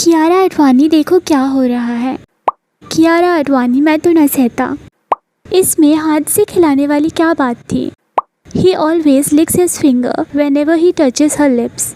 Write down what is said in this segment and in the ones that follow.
कियारा आडवाणी देखो क्या हो रहा है। कियारा आडवाणी मैं तो न सहता। इसमें हाथ से खिलाने वाली क्या बात थी। He always licks his finger whenever he touches her lips.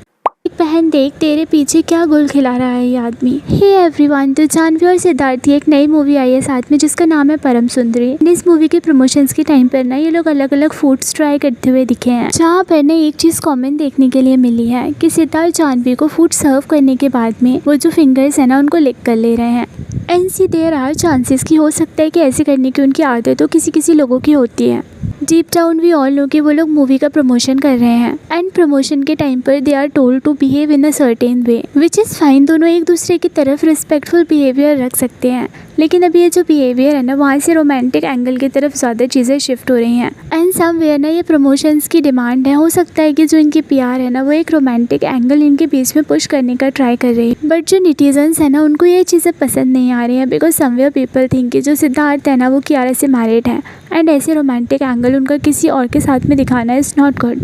एक बहन देख तेरे पीछे क्या गुल खिला रहा है ये आदमी। हे एवरीवन, तो जानवी और सिद्धार्थ की एक नई मूवी आई है साथ में जिसका नाम है परम सुंदरी। इस मूवी के प्रमोशंस के टाइम पर ना ये लोग अलग अलग फूड्स ट्राई करते हुए दिखे हैं, जहाँ पर ना एक चीज कॉमन देखने के लिए मिली है कि सिद्धार्थ जानवी को फूड सर्व करने के बाद में वो जो फिंगर्स है ना उनको लिक कर ले रहे हैं। And see there are chances कि हो सकता है कि ऐसे करने की उनकी आदत तो किसी लोगों की होती है। Deep down we all know कि वो लोग मूवी का प्रमोशन कर रहे हैं एंड प्रमोशन के टाइम पर they are told to behave in a certain way which is fine. दोनों एक दूसरे की तरफ रिस्पेक्टफुल बिहेवियर रख सकते हैं, लेकिन अभी ये जो बिहेवियर है ना वहाँ से रोमांटिक एंगल की तरफ ज़्यादा चीज़ें शिफ्ट हो रही हैं। एंड समवेयर ना ये प्रमोशंस की डिमांड है, हो सकता है कि जो इनकी पीआर है ना वो एक रोमांटिक एंगल इनके बीच में पुश करने का ट्राई कर रही है। बट जो नेटिजन्स है ना उनको ये चीज़ें पसंद नहीं आ रही हैं बिकॉज समवेयर पीपल थिंक कि जो सिद्धार्थ है ना वो कियारा से मैरिड है एंड ऐसे रोमांटिक एंगल उनका किसी और के साथ में दिखाना इज़ नॉट गुड।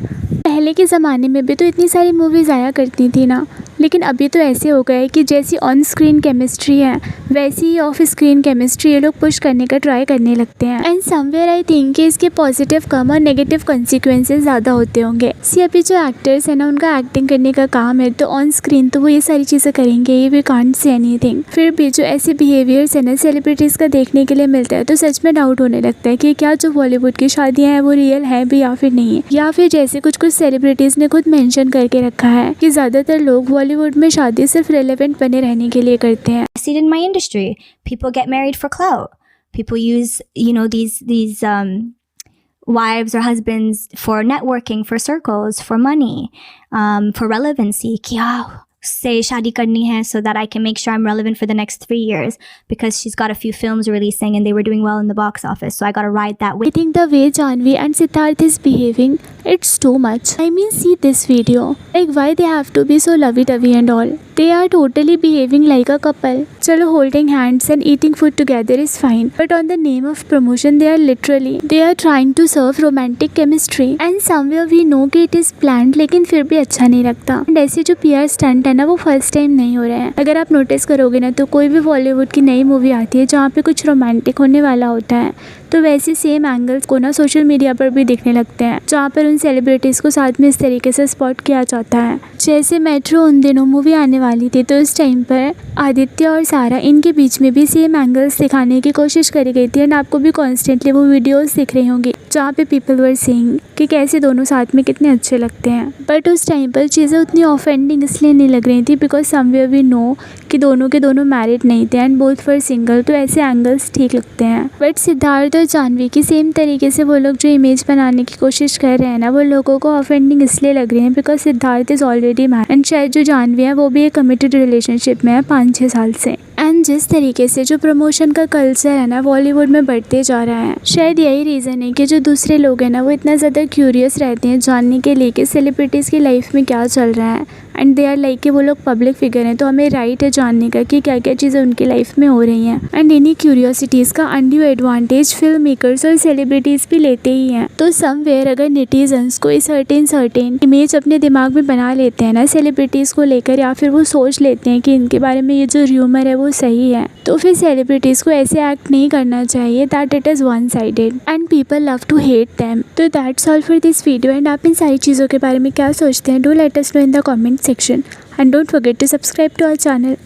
पहले के ज़माने में भी तो इतनी सारी मूवीज़ आया करती थी ना, लेकिन अभी तो ऐसे हो गए कि जैसी ऑन स्क्रीन केमिस्ट्री है वैसी ही ऑफ स्क्रीन केमिस्ट्री ये लोग पुश करने का ट्राई करने लगते हैं। एंड समवेयर आई थिंक कि इसके पॉजिटिव कम और नेगेटिव कॉन्सिक्वेंसेस ज़्यादा होते होंगे। सी अभी जो एक्टर्स है ना उनका एक्टिंग करने का काम है, तो ऑन स्क्रीन तो वो ये सारी चीज़ें करेंगे, ये वी कांट से एनीथिंग। फिर भी जो ऐसे बिहेवियर्स है ना सेलिब्रिटीज़ का देखने के लिए मिलता है तो सच में डाउट होने लगता है कि क्या जो बॉलीवुड की शादियाँ हैं वो रियल है भी या फिर नहीं है, या फिर जैसे कुछ सेलिब्रिटीज़ ने खुद मेंशन करके रखा है कि ज़्यादातर लोग बॉलीवुड में शादी सिर्फ रेलेवेंट बने रहने के लिए करते हैं। In my industry, people get married for clout. People use, these wives or husbands for networking, for circles, for money, for relevancy. कि say शादी करनी है so that I can make sure I'm relevant for the next 3 years because she's got a few films releasing and they were doing well in the box office, so I gotta ride that way. I think the way Janvi and Siddharth is behaving, it's too much. I mean, see this video. Like, why they have to be so lovey-dovey and all? They are totally behaving like a couple. चलो holding hands and eating food together is fine, but on the name of promotion they are trying to serve romantic chemistry and somewhere we know कि it is planned, लेकिन फिर भी अच्छा नहीं लगता। And ऐसे जो PR stunt है ना वो फर्स्ट टाइम नहीं हो रहे हैं। अगर आप नोटिस करोगे ना तो कोई भी बॉलीवुड की नई मूवी आती है जहाँ पे कुछ रोमांटिक होने वाला होता है तो वैसे सेम एंगल्स को ना सोशल मीडिया पर भी दिखने लगते हैं, जहाँ पर उन सेलिब्रिटीज़ को साथ में इस तरीके से स्पॉट किया जाता है। जैसे मेट्रो उन दिनों मूवी आने वाली थी तो इस टाइम पर आदित्य और सारा इनके बीच में भी सेम एंगल्स दिखाने की कोशिश करी गई थी एंड आपको भी कॉन्स्टेंटली वो वीडियोस दिख रही होंगी जहाँ पे पीपल वर सेइंग कि कैसे दोनों साथ में कितने अच्छे लगते हैं। बट उस टाइम पर चीज़ें उतनी ऑफेंडिंग इसलिए नहीं लग रही थी बिकॉज समवेयर वी नो कि दोनों के दोनों मैरिड नहीं थे एंड बोथ फॉर सिंगल, तो ऐसे एंगल्स ठीक लगते हैं। बट सिद्धार्थ और जानवी की सेम तरीके से वो लोग जो इमेज बनाने की कोशिश कर रहे हैं ना वो लोगों को ऑफेंडिंग इसलिए लग रही है because Siddharth is already married and शायद जो जानवी है वो भी एक कमिटेड रिलेशनशिप में है 5-6 साल से। एंड जिस तरीके से जो प्रमोशन का कल्चर है ना बॉलीवुड में बढ़ते जा रहा है, शायद यही रीज़न है कि जो दूसरे लोग हैं ना वो इतना ज़्यादा क्यूरियस रहते हैं जानने के लिए कि सेलिब्रिटीज़ की लाइफ में क्या चल रहा है एंड दे आर लाइक कि वो लोग पब्लिक फिगर हैं तो हमें राइट है जानने का कि क्या क्या चीज़ें उनकी लाइफ में हो रही हैं। एंड इन्हीं क्यूरियोसिटीज़ का अनड्यू एडवांटेज फिल्म मेकर्स और सेलिब्रिटीज़ भी लेते ही हैं। तो समवेयर अगर नेटिजन्स कोई सर्टेन इमेज अपने दिमाग में बना लेते हैं ना सेलिब्रिटीज़ को लेकर, या फिर वो सोच लेते हैं कि इनके बारे में ये जो र्यूमर है वो सही है, तो फिर सेलिब्रिटीज़ को ऐसे एक्ट नहीं करना चाहिए that it is one sided and people love to hate them. तो that's all for this video and आप इन सारी चीज़ों के बारे में क्या सोचते हैं? Do let us know in the comment section and don't forget to subscribe to our channel.